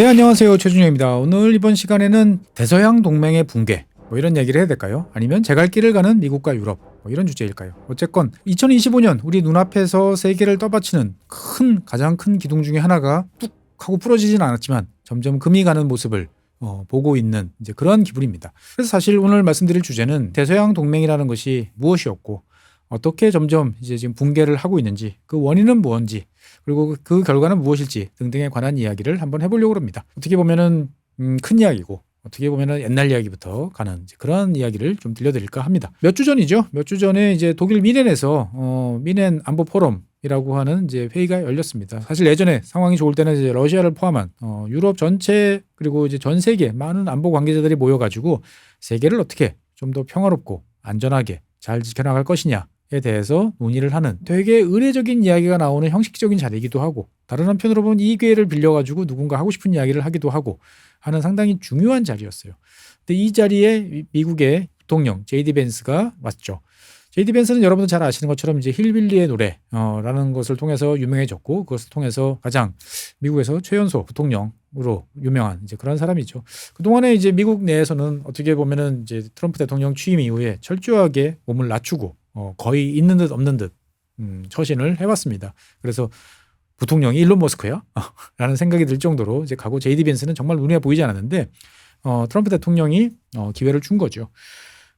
네, 안녕하세요. 최준영입니다. 오늘 이번 시간에는 대서양 동맹의 붕괴, 이런 얘기를 해야 될까요? 아니면 제 갈 길을 가는 미국과 유럽, 이런 주제일까요? 어쨌건 2025년 우리 눈앞에서 세계를 떠받치는 가장 큰 기둥 중에 하나가 뚝 하고 부러지진 않았지만 점점 금이 가는 모습을 보고 있는 이제 그런 기분입니다. 그래서 사실 오늘 말씀드릴 주제는 대서양 동맹이라는 것이 무엇이었고 어떻게 점점 이제 지금 붕괴를 하고 있는지, 그 원인은 무엇인지, 그리고 그 결과는 무엇일지 등등에 관한 이야기를 한번 해보려고 합니다. 어떻게 보면은 큰 이야기고, 어떻게 보면은 옛날 이야기부터 가는 그런 이야기를 좀 들려드릴까 합니다. 몇 주 전이죠. 몇 주 전에 이제 독일 미넨에서 미넨 안보 포럼이라고 하는 이제 회의가 열렸습니다. 사실 예전에 상황이 좋을 때는 이제 러시아를 포함한 유럽 전체 그리고 이제 전 세계 많은 안보 관계자들이 모여가지고 세계를 어떻게 좀 더 평화롭고 안전하게 잘 지켜나갈 것이냐. 에 대해서 논의를 하는 되게 의례적인 이야기가 나오는 형식적인 자리이기도 하고, 다른 한편으로 보면 이 기회를 빌려가지고 누군가 하고 싶은 이야기를 하기도 하고 하는 상당히 중요한 자리였어요. 근데 이 자리에 미국의 부통령 JD 벤스가 왔죠. JD 벤스는 여러분도 잘 아시는 것처럼 이제 힐빌리의 노래라는 것을 통해서 유명해졌고, 그것을 통해서 가장 미국에서 최연소 부통령으로 유명한 이제 그런 사람이죠. 그동안에 이제 미국 내에서는 어떻게 보면은 이제 트럼프 대통령 취임 이후에 철저하게 몸을 낮추고 거의 있는 듯 없는 듯 처신을 해왔습니다. 그래서 부통령이 일론 머스크야? 라는 생각이 들 정도로 이제 가고, JD 벤스는 정말 눈에 보이지 않았는데 트럼프 대통령이 기회를 준 거죠.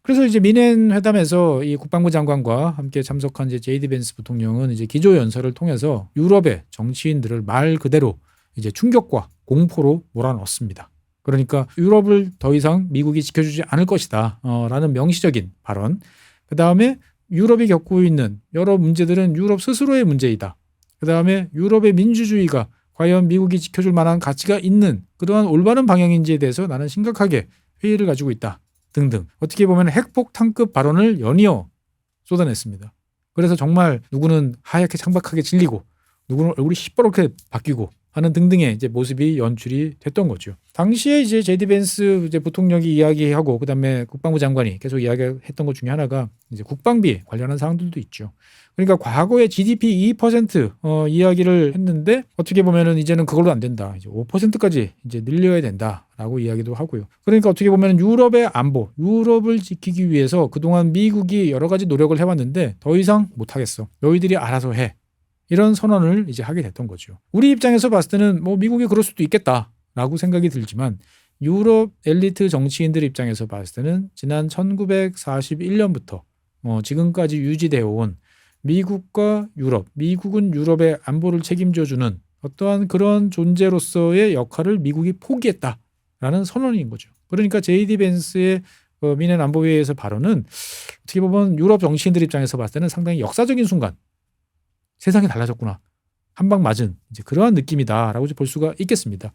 그래서 이제 미넨 회담에서 이 국방부 장관과 함께 참석한 이제 JD 벤스 부통령은 이제 기조 연설을 통해서 유럽의 정치인들을 말 그대로 이제 충격과 공포로 몰아넣습니다. 그러니까 유럽을 더 이상 미국이 지켜주지 않을 것이다 라는 명시적인 발언. 그 다음에 유럽이 겪고 있는 여러 문제들은 유럽 스스로의 문제이다. 그 다음에 유럽의 민주주의가 과연 미국이 지켜줄 만한 가치가 있는 그러한 올바른 방향인지에 대해서 나는 심각하게 회의를 가지고 있다. 등등. 어떻게 보면 핵폭탄급 발언을 연이어 쏟아냈습니다. 그래서 정말 누구는 하얗게 창백하게 질리고 누구는 얼굴이 시퍼렇게 바뀌고 하는 등등의 이제 모습이 연출이 됐던 거죠. 당시에 이제 JD 벤스 이제 부통령이 이야기하고, 그다음에 국방부 장관이 계속 이야기했던 것 중에 하나가 이제 국방비 관련한 사항들도 있죠. 그러니까 과거에 GDP 2% 이야기를 했는데 어떻게 보면은 이제는 그걸로 안 된다. 이제 5%까지 이제 늘려야 된다라고 이야기도 하고요. 그러니까 어떻게 보면은 유럽의 안보, 유럽을 지키기 위해서 그동안 미국이 여러 가지 노력을 해왔는데 더 이상 못 하겠어. 너희들이 알아서 해. 이런 선언을 이제 하게 됐던 거죠. 우리 입장에서 봤을 때는 뭐 미국이 그럴 수도 있겠다라고 생각이 들지만, 유럽 엘리트 정치인들 입장에서 봤을 때는 지난 1941년부터 지금까지 유지되어 온 미국과 유럽, 미국은 유럽의 안보를 책임져주는 어떠한 그런 존재로서의 역할을 미국이 포기했다라는 선언인 거죠. 그러니까 JD 벤스의 미넨 안보회의에서 발언은 어떻게 보면 유럽 정치인들 입장에서 봤을 때는 상당히 역사적인 순간, 세상이 달라졌구나, 한 방 맞은 이제 그러한 느낌이다라고 볼 수가 있겠습니다.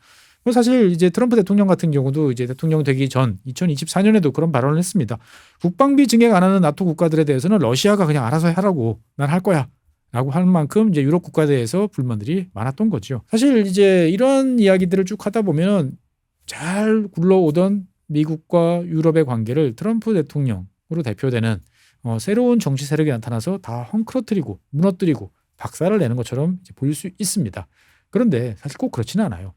사실 이제 트럼프 대통령 같은 경우도 이제 대통령 되기 전 2024년에도 그런 발언을 했습니다. 국방비 증액 안 하는 나토 국가들에 대해서는 러시아가 그냥 알아서 하라고, 난 할 거야 라고 할 만큼 이제 유럽 국가에 대해서 불만들이 많았던 거죠. 사실 이제 이런 이야기들을 쭉 하다 보면 잘 굴러오던 미국과 유럽의 관계를 트럼프 대통령으로 대표되는 새로운 정치 세력이 나타나서 다 헝클어뜨리고 무너뜨리고 박살을 내는 것처럼 보일 수 있습니다. 그런데 사실 꼭 그렇지는 않아요.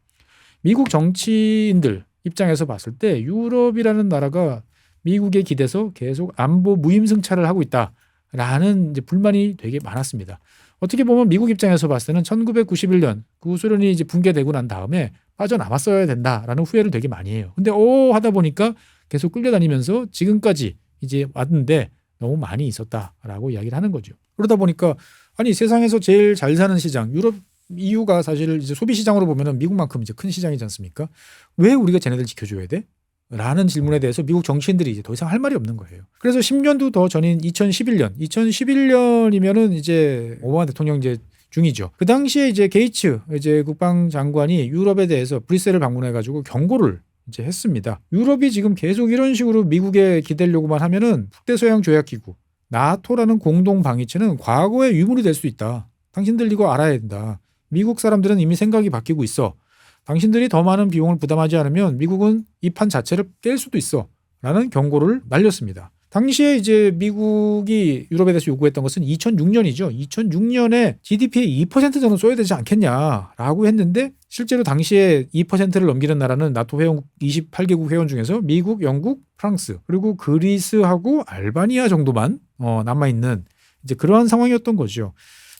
미국 정치인들 입장에서 봤을 때 유럽이라는 나라가 미국에 기대서 계속 안보 무임승차를 하고 있다라는 이제 불만이 되게 많았습니다. 어떻게 보면 미국 입장에서 봤을 때는 1991년 구소련이 이제 붕괴되고 난 다음에 빠져나왔어야 된다라는 후회를 되게 많이 해요. 근데 하다 보니까 계속 끌려다니면서 지금까지 이제 왔는데 너무 많이 있었다라고 이야기를 하는 거죠. 그러다 보니까 아니, 세상에서 제일 잘 사는 시장, 유럽, EU가 사실 이제 소비 시장으로 보면은 미국만큼 이제 큰 시장이지 않습니까? 왜 우리가 쟤네들 지켜줘야 돼? 라는 질문에 대해서 미국 정치인들이 이제 더 이상 할 말이 없는 거예요. 그래서 10년도 더 전인 2011년이면은 이제 오바마 대통령 이제 중이죠. 그 당시에 이제 게이츠 이제 국방장관이 유럽에 대해서 브뤼셀을 방문해가지고 경고를 이제 했습니다. 유럽이 지금 계속 이런 식으로 미국에 기대려고만 하면은 북대서양 조약기구 나토라는 공동 방위체는 과거의 유물이 될 수 있다. 당신들 이거 알아야 된다. 미국 사람들은 이미 생각이 바뀌고 있어. 당신들이 더 많은 비용을 부담하지 않으면 미국은 이 판 자체를 깰 수도 있어. 라는 경고를 날렸습니다. 당시에 이제 미국이 유럽에 대해서 요구했던 것은 2006년이죠. 2006년에 GDP의 2% 정도 써야 되지 않겠냐라고 했는데 실제로 당시에 2%를 넘기는 나라는 나토 회원국 28개국 회원 중에서 미국, 영국, 프랑스 그리고 그리스하고 알바니아 정도만 남아있는 이제 그러한 상황이었던 거죠.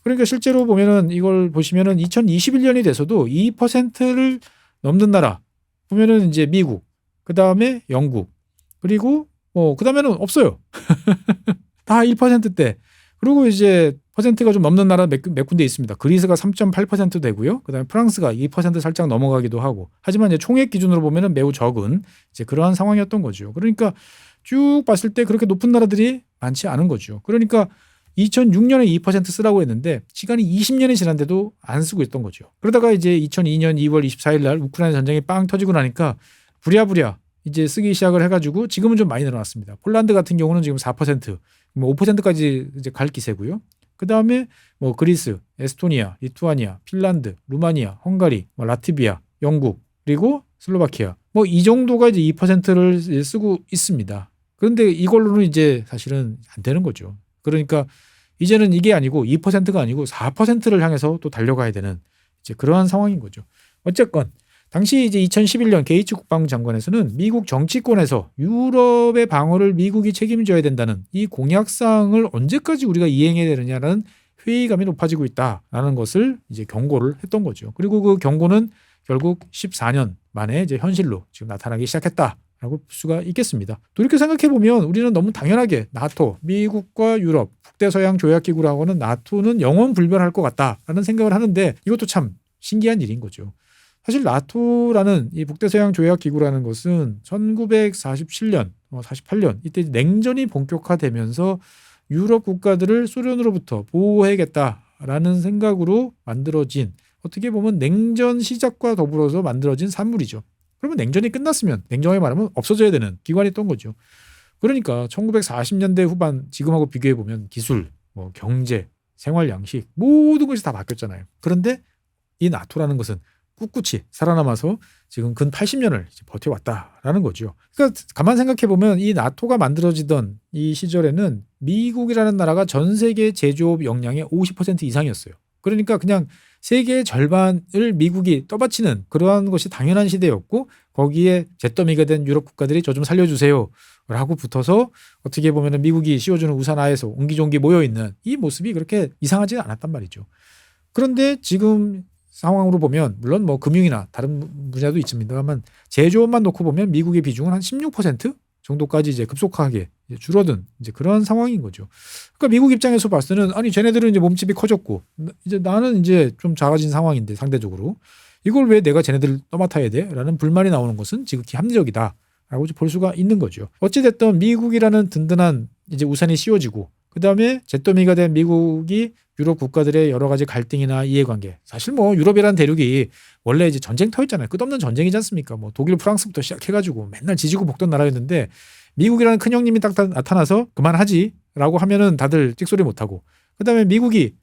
그러니까 실제로 보면은 이걸 보시면은 2021년이 돼서도 2%를 넘는 나라 보면은 이제 미국, 그 다음에 영국, 그리고 그 다음에는 없어요. 다 1%대. 그리고 이제 퍼센트가 좀 넘는 나라 몇 군데 있습니다. 그리스가 3.8% 되고요. 그 다음에 프랑스가 2% 살짝 넘어가기도 하고. 하지만 이제 총액 기준으로 보면은 매우 적은 이제 그러한 상황이었던 거죠. 그러니까 쭉 봤을 때 그렇게 높은 나라들이 많지 않은 거죠. 그러니까 2006년에 2% 쓰라고 했는데 시간이 20년이 지났는데도 안 쓰고 있던 거죠. 그러다가 이제 2002년 2월 24일 날 우크라이나 전쟁이 빵 터지고 나니까 부랴부랴 이제 쓰기 시작을 해가지고 지금은 좀 많이 늘어났습니다. 폴란드 같은 경우는 지금 4%, 뭐 5%까지 이제 갈 기세고요. 그 다음에 뭐 그리스, 에스토니아, 리투아니아, 핀란드, 루마니아, 헝가리, 뭐 라트비아, 영국, 그리고 슬로바키아. 뭐 이 정도가 이제 2%를 쓰고 있습니다. 그런데 이걸로는 이제 사실은 안 되는 거죠. 그러니까 이제는 이게 아니고 2%가 아니고 4%를 향해서 또 달려가야 되는 이제 그러한 상황인 거죠. 어쨌건 당시 이제 2011년 게이츠 국방부 장관에서는 미국 정치권에서 유럽의 방어를 미국이 책임져야 된다는 이 공약사항을 언제까지 우리가 이행해야 되느냐라는 회의감이 높아지고 있다라는 것을 이제 경고를 했던 거죠. 그리고 그 경고는 결국 14년 만에 이제 현실로 지금 나타나기 시작했다라고 볼 수가 있겠습니다. 또 이렇게 생각해 보면 우리는 너무 당연하게 나토, 미국과 유럽, 북대서양 조약기구라고는 나토는 영원 불변할 것 같다라는 생각을 하는데 이것도 참 신기한 일인 거죠. 사실 나토라는 이 북대서양 조약기구라는 것은 1947년, 48년 이때 냉전이 본격화되면서 유럽 국가들을 소련으로부터 보호해야겠다라는 생각으로 만들어진 어떻게 보면 냉전 시작과 더불어서 만들어진 산물이죠. 그러면 냉전이 끝났으면 냉정하게 말하면 없어져야 되는 기관이었던 거죠. 그러니까 1940년대 후반 지금하고 비교해 보면 기술, 뭐 경제, 생활 양식 모든 것이 다 바뀌었잖아요. 그런데 이 나토라는 것은 꿋꿋이 살아남아서 지금 근 80년을 버텨왔다라는 거죠. 그러니까 가만 생각해 보면 이 나토가 만들어지던 이 시절에는 미국이라는 나라가 전 세계 제조업 역량의 50% 이상이었어요. 그러니까 그냥 세계의 절반을 미국이 떠받치는 그러한 것이 당연한 시대였고 거기에 잿더미가 된 유럽 국가들이 저 좀 살려주세요 라고 붙어서 어떻게 보면 미국이 씌워주는 우산 아래서 옹기종기 모여있는 이 모습이 그렇게 이상하지는 않았단 말이죠. 그런데 지금 상황으로 보면 물론 뭐 금융이나 다른 분야도 있습니다만 제조업만 놓고 보면 미국의 비중은 한 16% 정도까지 이제 급속하게 줄어든 이제 그런 상황인 거죠. 그러니까 미국 입장에서 봤을 때는 아니 쟤네들은 이제 몸집이 커졌고 이제 나는 이제 좀 작아진 상황인데 상대적으로 이걸 왜 내가 쟤네들을 떠맡아야 돼? 라는 불만이 나오는 것은 지극히 합리적이다라고 볼 수가 있는 거죠. 어찌됐든 미국이라는 든든한 이제 우산이 씌워지고 그 다음에 잿더미가 된 미국이 유럽 국가들의 여러 가지 갈등이나 이해관계. 사실 뭐 유럽이라는 대륙이 원래 이제 전쟁터였잖아요. 끝없는 전쟁이지 않습니까? 뭐 독일, 프랑스부터 시작해가지고 맨날 지지고 볶던 나라였는데 미국이라는 큰 형님이 딱 나타나서 그만하지라고 하면은 다들 찍소리 못하고. 그다음에 미국이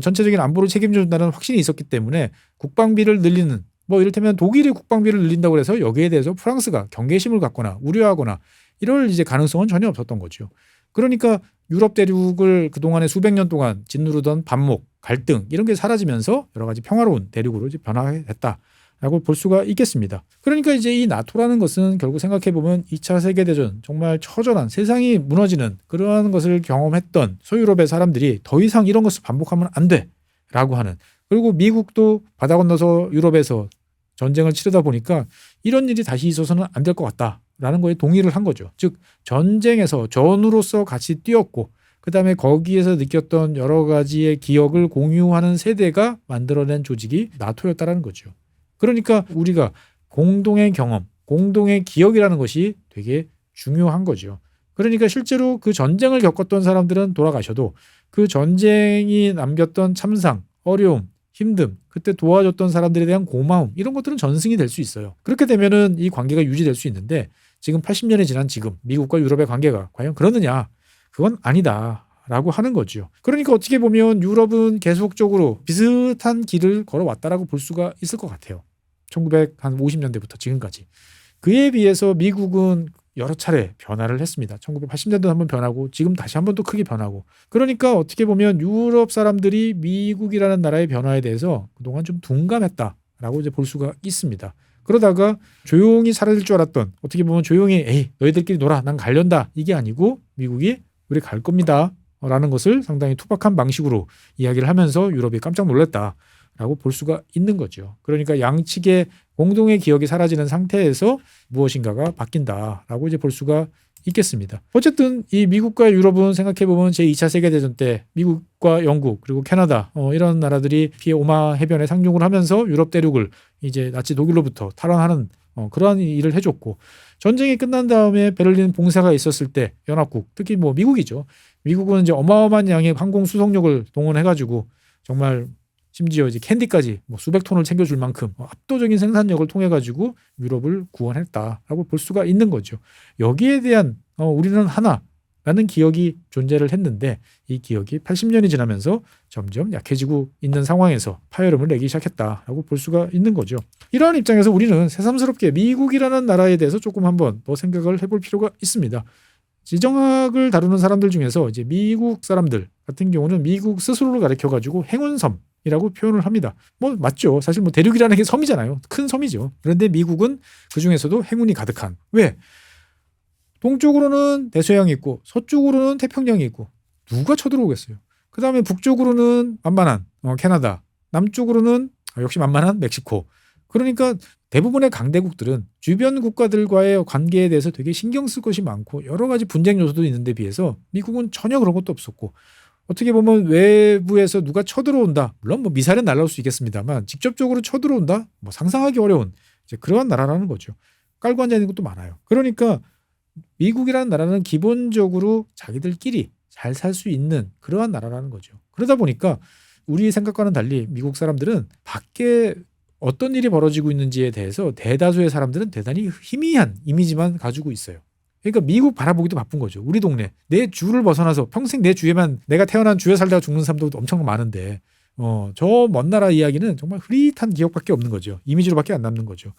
전체적인 안보를 책임져준다는 확신이 있었기 때문에 국방비를 늘리는 뭐 이를테면 독일이 국방비를 늘린다고 해서 여기에 대해서 프랑스가 경계심을 갖거나 우려하거나 이럴 이제 가능성은 전혀 없었던 거죠. 그러니까 유럽 대륙을 그동안에 수백 년 동안 짓누르던 반목, 갈등 이런 게 사라지면서 여러 가지 평화로운 대륙으로 이제 변화했다라고 볼 수가 있겠습니다. 그러니까 이제 이 나토라는 것은 결국 생각해 보면 2차 세계대전 정말 처절한 세상이 무너지는 그러한 것을 경험했던 소유럽의 사람들이 더 이상 이런 것을 반복하면 안 돼라고 하는 그리고 미국도 바다 건너서 유럽에서 전쟁을 치르다 보니까 이런 일이 다시 있어서는 안 될 것 같다라는 거에 동의를 한 거죠. 즉 전쟁에서 전우로서 같이 뛰었고 그다음에 거기에서 느꼈던 여러 가지의 기억을 공유하는 세대가 만들어낸 조직이 나토였다라는 거죠. 그러니까 우리가 공동의 경험, 공동의 기억이라는 것이 되게 중요한 거죠. 그러니까 실제로 그 전쟁을 겪었던 사람들은 돌아가셔도 그 전쟁이 남겼던 참상, 어려움, 힘듦, 그때 도와줬던 사람들에 대한 고마움 이런 것들은 전승이 될 수 있어요. 그렇게 되면은 이 관계가 유지될 수 있는데 지금 80년이 지난 지금 미국과 유럽의 관계가 과연 그러느냐? 그건 아니다라고 하는 거죠. 그러니까 어떻게 보면 유럽은 계속적으로 비슷한 길을 걸어왔다라고 볼 수가 있을 것 같아요. 1950년대부터 지금까지. 그에 비해서 미국은 여러 차례 변화를 했습니다. 1980년도 한번 변하고 지금 다시 한번 또 크게 변하고. 그러니까 어떻게 보면 유럽 사람들이 미국이라는 나라의 변화에 대해서 그동안 좀 둔감했다라고 이제 볼 수가 있습니다. 그러다가 조용히 사라질 줄 알았던, 어떻게 보면 조용히 에이 너희들끼리 놀아 난 갈련다 이게 아니고 미국이 우리 갈 겁니다 라는 것을 상당히 투박한 방식으로 이야기를 하면서 유럽이 깜짝 놀랐다라고 볼 수가 있는 거죠. 그러니까 양측의 공동의 기억이 사라지는 상태에서 무엇인가가 바뀐다라고 이제 볼 수가 있겠습니다. 어쨌든 이 미국과 유럽은 생각해보면 제2차 세계대전 때 미국과 영국 그리고 캐나다 이런 나라들이 오마 해변에 상륙을 하면서 유럽 대륙을 이제 나치 독일로부터 탈환하는 그러한 일을 해줬고, 전쟁이 끝난 다음에 베를린 봉쇄가 있었을 때 연합국, 특히 뭐 미국이죠. 미국은 이제 어마어마한 양의 항공 수송력을 동원해가지고 정말 심지어 이제 캔디까지 뭐 수백 톤을 챙겨줄 만큼 압도적인 생산력을 통해 가지고 유럽을 구원했다라고 볼 수가 있는 거죠. 여기에 대한 우리는 하나라는 기억이 존재를 했는데, 이 기억이 80년이 지나면서 점점 약해지고 있는 상황에서 파열음을 내기 시작했다라고 볼 수가 있는 거죠. 이러한 입장에서 우리는 새삼스럽게 미국이라는 나라에 대해서 조금 한번 더 생각을 해볼 필요가 있습니다. 지정학을 다루는 사람들 중에서 이제 미국 사람들 같은 경우는 미국 스스로를 가리켜 가지고 행운섬이라고 표현을 합니다. 뭐 맞죠. 사실 뭐 대륙이라는 게 섬이잖아요. 큰 섬이죠. 그런데 미국은 그 중에서도 행운이 가득한. 왜? 동쪽으로는 대서양이 있고 서쪽으로는 태평양이 있고 누가 쳐들어오겠어요. 그 다음에 북쪽으로는 만만한 캐나다, 남쪽으로는 역시 만만한 멕시코. 그러니까 대부분의 강대국들은 주변 국가들과의 관계에 대해서 되게 신경 쓸 것이 많고 여러 가지 분쟁 요소도 있는데 비해서 미국은 전혀 그런 것도 없었고, 어떻게 보면 외부에서 누가 쳐들어온다, 물론 뭐 미사일은 날아올 수 있겠습니다만 직접적으로 쳐들어온다, 뭐 상상하기 어려운 이제 그러한 나라라는 거죠. 깔고 앉아 있는 것도 많아요. 그러니까 미국이라는 나라는 기본적으로 자기들끼리 잘 살 수 있는 그러한 나라라는 거죠. 그러다 보니까 우리 생각과는 달리 미국 사람들은 밖에 어떤 일이 벌어지고 있는지에 대해서 대다수의 사람들은 대단히 희미한 이미지만 가지고 있어요. 그러니까 미국 바라보기도 바쁜 거죠. 우리 동네, 내 주를 벗어나서 평생 내 주에만, 내가 태어난 주에 살다가 죽는 사람도 엄청 많은데 저 먼 나라 이야기는 정말 흐릿한 기억밖에 없는 거죠. 이미지로밖에 안 남는 거죠.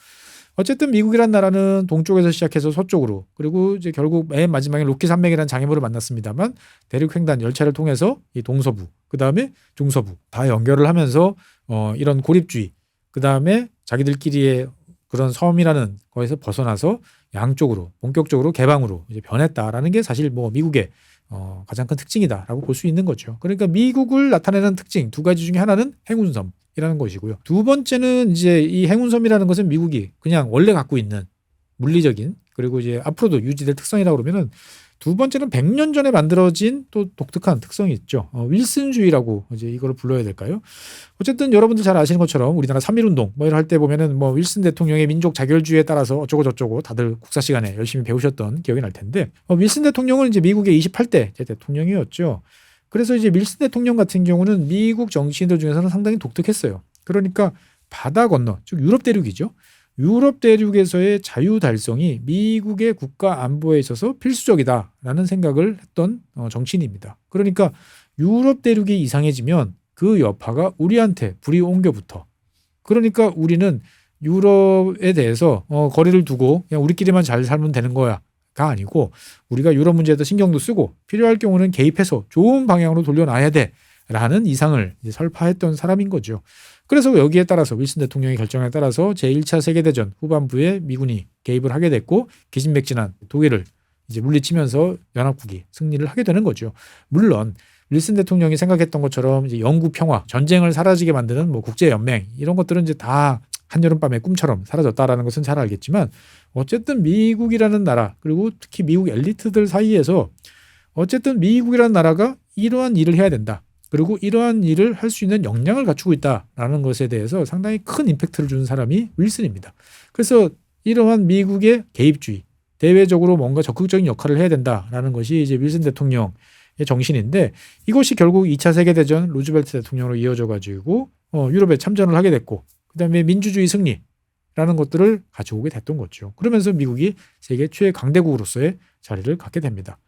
어쨌든 미국이란 나라는 동쪽에서 시작해서 서쪽으로, 그리고 이제 결국 맨 마지막에 로키 산맥이라는 장애물을 만났습니다만 대륙 횡단 열차를 통해서 이 동서부, 그 다음에 중서부 다 연결을 하면서 이런 고립주의, 그 다음에 자기들끼리의 그런 섬이라는 거에서 벗어나서 양쪽으로 본격적으로 개방으로 이제 변했다라는 게 사실 뭐 미국의 가장 큰 특징이다라고 볼 수 있는 거죠. 그러니까 미국을 나타내는 특징 두 가지 중에 하나는 행운섬이라는 것이고요. 두 번째는 이제 이 행운섬이라는 것은 미국이 그냥 원래 갖고 있는 물리적인, 그리고 이제 앞으로도 유지될 특성이라고 그러면은, 두 번째는 100년 전에 만들어진 또 독특한 특성이 있죠. 윌슨주의라고 이제 이거를 불러야 될까요? 어쨌든 여러분들 잘 아시는 것처럼 우리나라 3.1운동 뭐 이런 할 때 보면은 뭐 윌슨 대통령의 민족 자결주의에 따라서 어쩌고 저쩌고 다들 국사 시간에 열심히 배우셨던 기억이 날 텐데, 윌슨 대통령은 이제 미국의 28대 대통령이었죠. 그래서 이제 윌슨 대통령 같은 경우는 미국 정치인들 중에서는 상당히 독특했어요. 그러니까 바다 건너, 즉 유럽 대륙이죠. 유럽 대륙에서의 자유 달성이 미국의 국가 안보에 있어서 필수적이다라는 생각을 했던 정치인입니다. 그러니까 유럽 대륙이 이상해지면 그 여파가 우리한테 불이 옮겨붙어. 그러니까 우리는 유럽에 대해서 거리를 두고 그냥 우리끼리만 잘 살면 되는 거야가 아니고, 우리가 유럽 문제에도 신경도 쓰고 필요할 경우는 개입해서 좋은 방향으로 돌려놔야 돼라는 이상을 이제 설파했던 사람인 거죠. 그래서 여기에 따라서 윌슨 대통령의 결정에 따라서 제1차 세계대전 후반부에 미군이 개입을 하게 됐고, 기진맥진한 독일을 이제 물리치면서 연합국이 승리를 하게 되는 거죠. 물론 윌슨 대통령이 생각했던 것처럼 이제 영구 평화, 전쟁을 사라지게 만드는 뭐 국제연맹 이런 것들은 이제 다 한여름밤의 꿈처럼 사라졌다라는 것은 잘 알겠지만, 어쨌든 미국이라는 나라, 그리고 특히 미국 엘리트들 사이에서 어쨌든 미국이라는 나라가 이러한 일을 해야 된다, 그리고 이러한 일을 할 수 있는 역량을 갖추고 있다라는 것에 대해서 상당히 큰 임팩트를 주는 사람이 윌슨입니다. 그래서 이러한 미국의 개입주의, 대외적으로 뭔가 적극적인 역할을 해야 된다라는 것이 이제 윌슨 대통령의 정신인데, 이것이 결국 2차 세계대전 루즈벨트 대통령으로 이어져 가지고 유럽에 참전을 하게 됐고, 그다음에 민주주의 승리라는 것들을 가져오게 됐던 거죠. 그러면서 미국이 세계 최강대국으로서의 자리를 갖게 됩니다.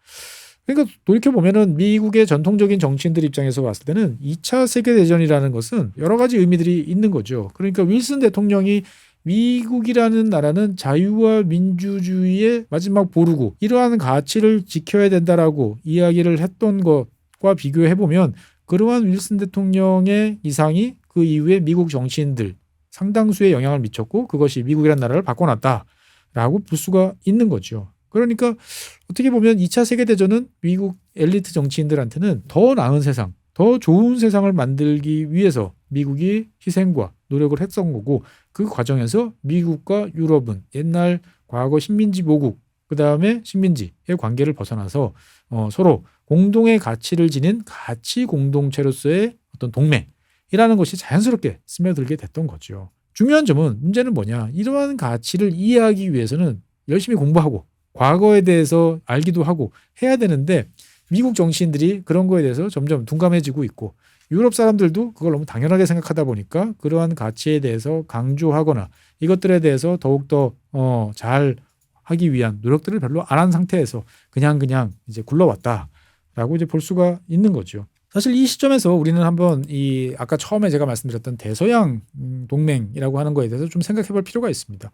그러니까 돌이켜보면은 미국의 전통적인 정치인들 입장에서 봤을 때는 2차 세계대전이라는 것은 여러 가지 의미들이 있는 거죠. 그러니까 윌슨 대통령이 미국이라는 나라는 자유와 민주주의의 마지막 보루고 이러한 가치를 지켜야 된다라고 이야기를 했던 것과 비교해보면 그러한 윌슨 대통령의 이상이 그 이후에 미국 정치인들 상당수에 영향을 미쳤고 그것이 미국이라는 나라를 바꿔놨다라고 볼 수가 있는 거죠. 그러니까 어떻게 보면 2차 세계대전은 미국 엘리트 정치인들한테는 더 나은 세상, 더 좋은 세상을 만들기 위해서 미국이 희생과 노력을 했던 거고 그 과정에서 미국과 유럽은 옛날 과거 식민지 모국 그다음에 식민지의 관계를 벗어나서 서로 공동의 가치를 지닌 가치 공동체로서의 어떤 동맹이라는 것이 자연스럽게 스며들게 됐던 거죠. 중요한 점은 문제는 뭐냐. 이러한 가치를 이해하기 위해서는 열심히 공부하고 과거에 대해서 알기도 하고 해야 되는데 미국 정치인들이 그런 거에 대해서 점점 둔감해지고 있고 유럽 사람들도 그걸 너무 당연하게 생각하다 보니까 그러한 가치에 대해서 강조하거나 이것들에 대해서 더욱더 잘 하기 위한 노력들을 별로 안 한 상태에서 그냥 이제 굴러왔다라고 이제 볼 수가 있는 거죠. 사실 이 시점에서 우리는 한번 이 아까 처음에 제가 말씀드렸던 대서양 동맹이라고 하는 거에 대해서 좀 생각해 볼 필요가 있습니다.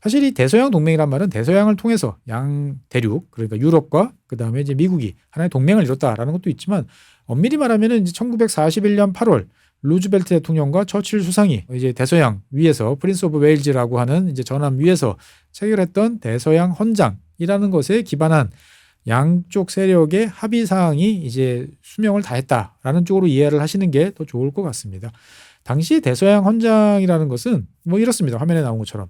사실 이 대서양 동맹이란 말은 대서양을 통해서 양 대륙 그러니까 유럽과 그다음에 이제 미국이 하나의 동맹을 이뤘다라는 것도 있지만 엄밀히 말하면은 이제 1941년 8월 루즈벨트 대통령과 처칠 수상이 이제 대서양 위에서 프린스 오브 웨일즈라고 하는 이제 전함 위에서 체결했던 대서양 헌장이라는 것에 기반한 양쪽 세력의 합의 사항이 이제 수명을 다했다라는 쪽으로 이해를 하시는 게 더 좋을 것 같습니다. 당시 대서양 헌장이라는 것은 뭐 이렇습니다. 화면에 나온 것처럼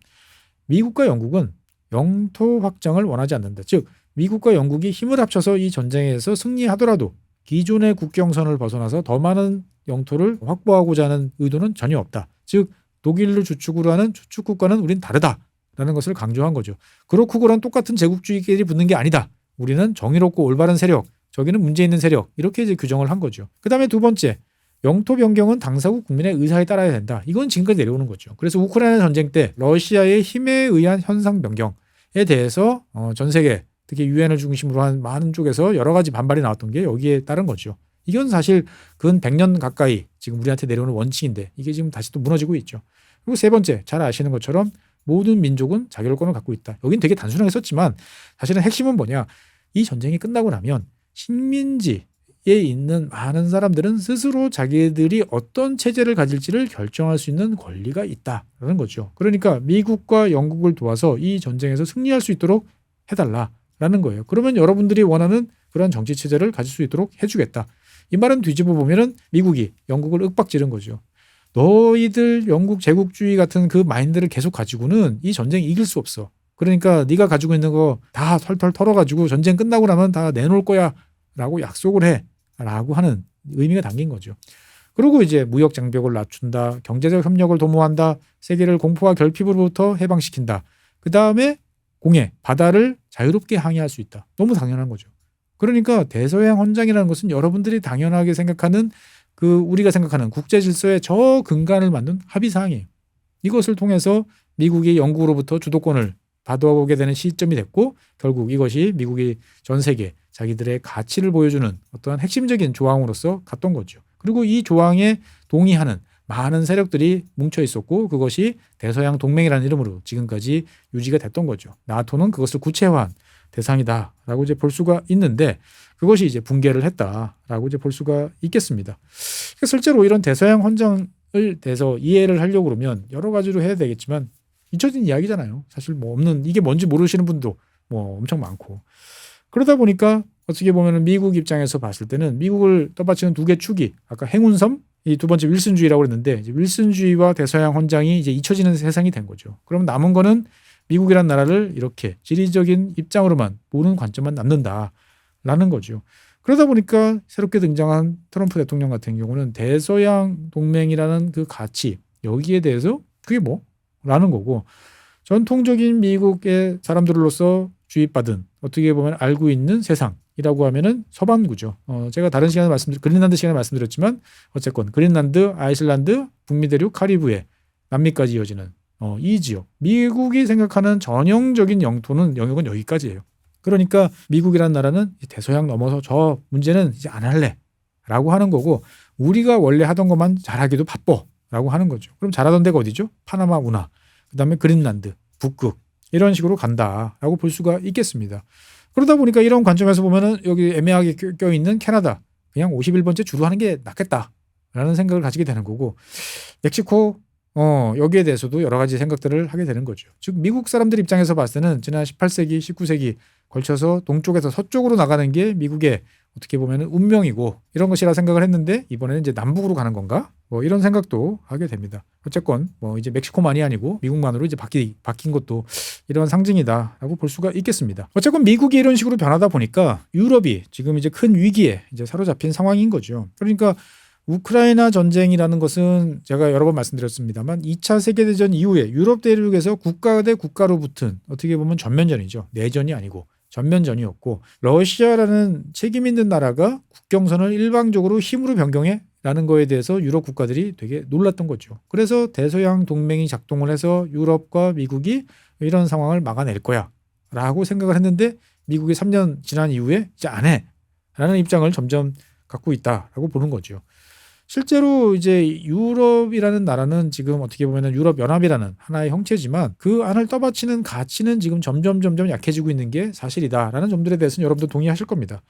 미국과 영국은 영토 확장을 원하지 않는다. 즉 미국과 영국이 힘을 합쳐서 이 전쟁에서 승리하더라도 기존의 국경선을 벗어나서 더 많은 영토를 확보하고자 하는 의도는 전혀 없다. 즉 독일을 주축으로 하는 주축 국가는 우린 다르다라는 것을 강조한 거죠. 그렇고 그런 똑같은 제국주의끼리 붙는 게 아니다. 우리는 정의롭고 올바른 세력, 저기는 문제 있는 세력 이렇게 이제 규정을 한 거죠. 그다음에 두 번째, 영토 변경은 당사국 국민의 의사에 따라야 된다. 이건 지금까지 내려오는 거죠. 그래서 우크라이나 전쟁 때 러시아의 힘에 의한 현상 변경에 대해서 전 세계 특히 유엔을 중심으로 한 많은 쪽에서 여러 가지 반발이 나왔던 게 여기에 따른 거죠. 이건 사실 근 100년 가까이 지금 우리한테 내려오는 원칙인데 이게 지금 다시 또 무너지고 있죠. 그리고 세 번째, 잘 아시는 것처럼 모든 민족은 자결권을 갖고 있다. 여긴 되게 단순하게 썼지만 사실은 핵심은 뭐냐. 이 전쟁이 끝나고 나면 식민지에 있는 많은 사람들은 스스로 자기들이 어떤 체제를 가질지를 결정할 수 있는 권리가 있다라는 거죠. 그러니까 미국과 영국을 도와서 이 전쟁에서 승리할 수 있도록 해달라라는 거예요. 그러면 여러분들이 원하는 그런 정치 체제를 가질 수 있도록 해주겠다. 이 말은 뒤집어 보면은 미국이 영국을 윽박지른 거죠. 너희들 영국 제국주의 같은 그 마인드를 계속 가지고는 이 전쟁 이길 수 없어. 그러니까 네가 가지고 있는 거 다 털털 털어가지고 전쟁 끝나고 나면 다 내놓을 거야 라고 약속을 해 라고 하는 의미가 담긴 거죠. 그리고 이제 무역 장벽을 낮춘다. 경제적 협력을 도모한다. 세계를 공포와 결핍으로부터 해방시킨다. 그 다음에 공해, 바다를 자유롭게 항해할 수 있다. 너무 당연한 거죠. 그러니까 대서양 헌장이라는 것은 여러분들이 당연하게 생각하는 그 우리가 생각하는 국제 질서의 저 근간을 만든 합의 사항이에요. 이것을 통해서 미국이 영국으로부터 주도권을 받아오게 되는 시점이 됐고 결국 이것이 미국이 전 세계 자기들의 가치를 보여주는 어떠한 핵심적인 조항으로서 갔던 거죠. 그리고 이 조항에 동의하는 많은 세력들이 뭉쳐 있었고 그것이 대서양 동맹이라는 이름으로 지금까지 유지가 됐던 거죠. 나토는 그것을 구체화한 대상이다라고 이제 볼 수가 있는데 그것이 이제 붕괴를 했다라고 이제 볼 수가 있겠습니다. 실제로 이런 대서양 헌장을 대해서 이해를 하려고 그러면 여러 가지로 해야 되겠지만 잊혀진 이야기잖아요. 사실 뭐 없는 이게 뭔지 모르시는 분도 뭐 엄청 많고 그러다 보니까 어떻게 보면은 미국 입장에서 봤을 때는 미국을 떠받치는 두 개 축이 아까 행운섬 이 두 번째 윌슨주의라고 그랬는데 이제 윌슨주의와 대서양 헌장이 이제 잊혀지는 세상이 된 거죠. 그럼 남은 거는 미국이란 나라를 이렇게 지리적인 입장으로만 보는 관점만 남는다라는 거죠. 그러다 보니까 새롭게 등장한 트럼프 대통령 같은 경우는 대서양 동맹이라는 그 가치 여기에 대해서 그게 뭐? 라는 거고 전통적인 미국의 사람들로서 주입받은 어떻게 보면 알고 있는 세상이라고 하면은 서반구죠. 제가 다른 시간에 그린란드 시간에 말씀드렸지만 어쨌건 그린란드, 아이슬란드, 북미 대륙, 카리브해, 남미까지 이어지는 이 지역. 미국이 생각하는 전형적인 영역은 여기까지예요. 그러니까 미국이라는 나라는 대서양 넘어서 저 문제는 이제 안 할래라고 하는 거고 우리가 원래 하던 것만 잘하기도 바빠라고 하는 거죠. 그럼 잘하던 데가 어디죠? 파나마 운하. 그다음에 그린란드, 북극 이런 식으로 간다라고 볼 수가 있겠습니다. 그러다 보니까 이런 관점에서 보면은 여기 애매하게 껴있는 캐나다 그냥 51번째 주로 하는 게 낫겠다라는 생각을 가지게 되는 거고 멕시코 여기에 대해서도 여러 가지 생각들을 하게 되는 거죠. 즉 미국 사람들 입장에서 봤을 때는 지난 18세기, 19세기 걸쳐서 동쪽에서 서쪽으로 나가는 게 미국의 어떻게 보면 운명이고 이런 것이라 생각을 했는데 이번에는 이제 남북으로 가는 건가? 뭐 이런 생각도 하게 됩니다. 어쨌건 뭐 이제 멕시코만이 아니고 미국만으로 이제 바뀐 것도 이런 상징이다라고 볼 수가 있겠습니다. 어쨌건 미국이 이런 식으로 변하다 보니까 유럽이 지금 이제 큰 위기에 이제 사로잡힌 상황인 거죠. 그러니까 우크라이나 전쟁이라는 것은 제가 여러 번 말씀드렸습니다만 2차 세계대전 이후에 유럽 대륙에서 국가 대 국가로 붙은 어떻게 보면 전면전이죠. 내전이 아니고 전면전이었고 러시아라는 책임 있는 나라가 국경선을 일방적으로 힘으로 변경해 라는 거에 대해서 유럽 국가들이 되게 놀랐던 거죠. 그래서 대서양 동맹이 작동을 해서 유럽과 미국이 이런 상황을 막아낼 거야 라고 생각을 했는데 미국이 3년 지난 이후에 이제 안 해 라는 입장을 점점 갖고 있다라고 보는 거죠. 실제로 이제 유럽이라는 나라는 지금 어떻게 보면 유럽연합이라는 하나의 형체지만 그 안을 떠받치는 가치는 지금 점점 약해지고 있는 게 사실이다라는 점들에 대해서는 여러분도 동의하실 겁니다.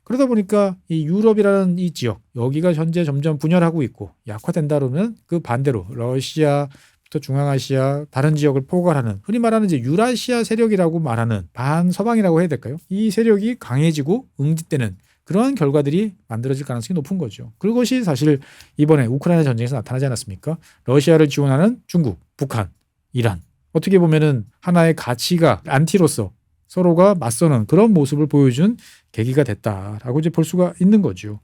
그러다 보니까 이 유럽이라는 이 지역 여기가 현재 점점 분열하고 있고 약화된다 그러면 그 반대로 러시아부터 중앙아시아 다른 지역을 포괄하는 흔히 말하는 이제 유라시아 세력이라고 말하는 반서방이라고 해야 될까요? 이 세력이 강해지고 응집되는 그러한 결과들이 만들어질 가능성이 높은 거죠. 그것이 사실 이번에 우크라이나 전쟁에서 나타나지 않았습니까? 러시아를 지원하는 중국, 북한, 이란. 어떻게 보면은 하나의 가치가 안티로서 서로가 맞서는 그런 모습을 보여준 계기가 됐다라고 이제 볼 수가 있는 거죠.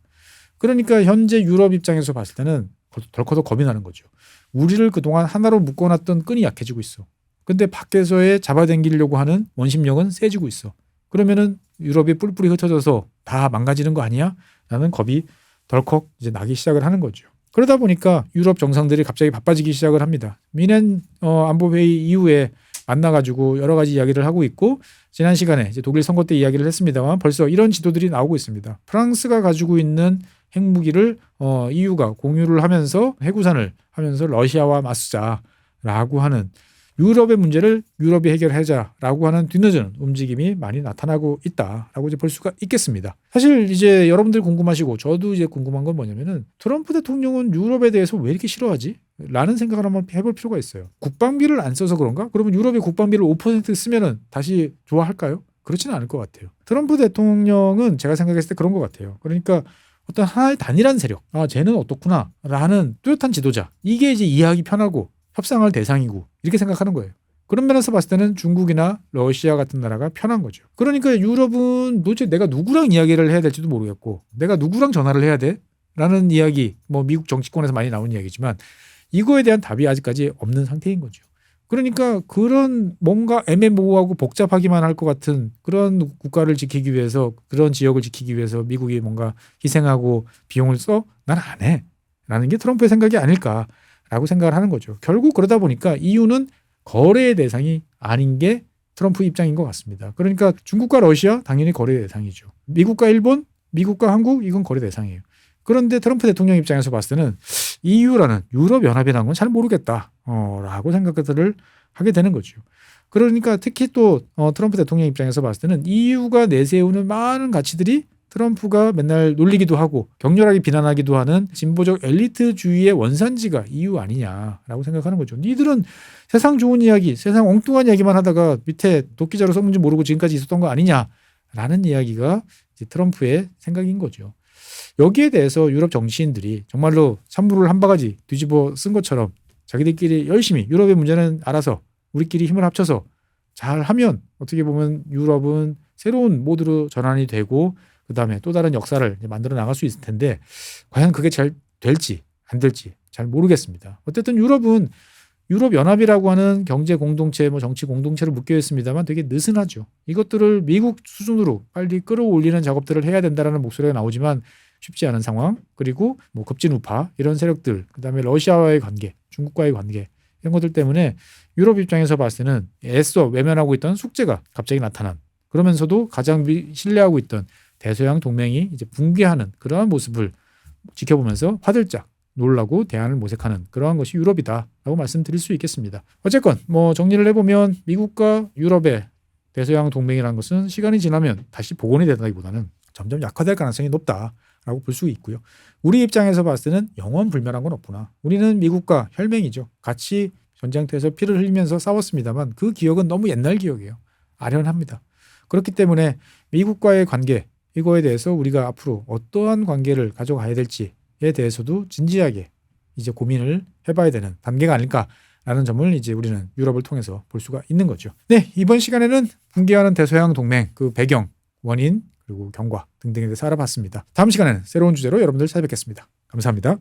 그러니까 현재 유럽 입장에서 봤을 때는 덜커덕 겁이 나는 거죠. 우리를 그동안 하나로 묶어놨던 끈이 약해지고 있어. 근데 밖에서의 잡아당기려고 하는 원심력은 세지고 있어. 그러면은 유럽이 뿔뿔이 흩어져서 다 망가지는 거 아니야? 라는 겁이 덜컥 이제 나기 시작을 하는 거죠. 그러다 보니까 유럽 정상들이 갑자기 바빠지기 시작을 합니다. 미넨 안보회의 이후에 만나가지고 여러 가지 이야기를 하고 있고 지난 시간에 이제 독일 선거 때 이야기를 했습니다만 벌써 이런 지도들이 나오고 있습니다. 프랑스가 가지고 있는 핵무기를 EU가 공유를 하면서 해구산을 하면서 러시아와 맞서자라고 하는 유럽의 문제를 유럽이 해결하자라고 하는 뒤늦은 움직임이 많이 나타나고 있다라고 이제 볼 수가 있겠습니다. 사실 이제 여러분들 궁금하시고 저도 이제 궁금한 건 뭐냐면은 트럼프 대통령은 유럽에 대해서 왜 이렇게 싫어하지? 라는 생각을 한번 해볼 필요가 있어요. 국방비를 안 써서 그런가? 그러면 유럽의 국방비를 5% 쓰면은 다시 좋아할까요? 그렇지는 않을 것 같아요. 트럼프 대통령은 제가 생각했을 때 그런 것 같아요. 그러니까 어떤 하나의 단일한 세력, 쟤는 어떻구나 라는 뚜렷한 지도자, 이게 이제 이해하기 편하고 협상할 대상이고 이렇게 생각하는 거예요. 그런 면에서 봤을 때는 중국이나 러시아 같은 나라가 편한 거죠. 그러니까 유럽은 도대체 내가 누구랑 이야기를 해야 될지도 모르겠고 내가 누구랑 전화를 해야 돼? 라는 이야기, 뭐 미국 정치권에서 많이 나오는 이야기지만 이거에 대한 답이 아직까지 없는 상태인 거죠. 그러니까 그런 뭔가 애매모호하고 복잡하기만 할 것 같은 그런 국가를 지키기 위해서 그런 지역을 지키기 위해서 미국이 뭔가 희생하고 비용을 써? 난 안 해. 라는 게 트럼프의 생각이 아닐까. 라고 생각을 하는 거죠. 결국 그러다 보니까 EU는 거래의 대상이 아닌 게 트럼프 입장인 것 같습니다. 그러니까 중국과 러시아 당연히 거래 대상이죠. 미국과 일본, 미국과 한국 이건 거래 대상이에요. 그런데 트럼프 대통령 입장에서 봤을 때는 EU라는 유럽연합이라는 건 잘 모르겠다 라고 생각들을 하게 되는 거죠. 그러니까 특히 또 트럼프 대통령 입장에서 봤을 때는 EU가 내세우는 많은 가치들이 트럼프가 맨날 놀리기도 하고 격렬하게 비난하기도 하는 진보적 엘리트주의의 원산지가 EU 아니냐라고 생각하는 거죠. 니들은 세상 좋은 이야기, 세상 엉뚱한 이야기만 하다가 밑에 도끼자루 썼는지 모르고 지금까지 있었던 거 아니냐라는 이야기가 이제 트럼프의 생각인 거죠. 여기에 대해서 유럽 정치인들이 정말로 찬물을 한 바가지 뒤집어 쓴 것처럼 자기들끼리 열심히 유럽의 문제는 알아서 우리끼리 힘을 합쳐서 잘하면 어떻게 보면 유럽은 새로운 모드로 전환이 되고 그다음에 또 다른 역사를 만들어 나갈 수 있을 텐데 과연 그게 잘 될지 안 될지 잘 모르겠습니다. 어쨌든 유럽은 유럽연합이라고 하는 경제 공동체, 정치 공동체로 묶여 있습니다만 되게 느슨하죠. 이것들을 미국 수준으로 빨리 끌어올리는 작업들을 해야 된다라는 목소리가 나오지만 쉽지 않은 상황. 그리고 급진 우파 이런 세력들, 그다음에 러시아와의 관계, 중국과의 관계 이런 것들 때문에 유럽 입장에서 봤을 때는 애써 외면하고 있던 숙제가 갑자기 나타난. 그러면서도 가장 신뢰하고 있던 대서양 동맹이 이제 붕괴하는 그러한 모습을 지켜보면서 화들짝 놀라고 대안을 모색하는 그러한 것이 유럽이다라고 말씀드릴 수 있겠습니다. 어쨌건 뭐 정리를 해보면 미국과 유럽의 대서양 동맹이라는 것은 시간이 지나면 다시 복원이 된다기보다는 점점 약화될 가능성이 높다라고 볼 수 있고요. 우리 입장에서 봤을 때는 영원 불멸한 건 없구나. 우리는 미국과 혈맹이죠. 같이 전쟁터에서 피를 흘리면서 싸웠습니다만 그 기억은 너무 옛날 기억이에요. 아련합니다. 그렇기 때문에 미국과의 관계 이거에 대해서 우리가 앞으로 어떠한 관계를 가져가야 될지에 대해서도 진지하게 이제 고민을 해봐야 되는 단계가 아닐까라는 점을 이제 우리는 유럽을 통해서 볼 수가 있는 거죠. 네, 이번 시간에는 붕괴하는 대서양 동맹 그 배경, 원인 그리고 경과 등등에 대해서 알아봤습니다. 다음 시간에는 새로운 주제로 여러분들 찾아뵙겠습니다. 감사합니다.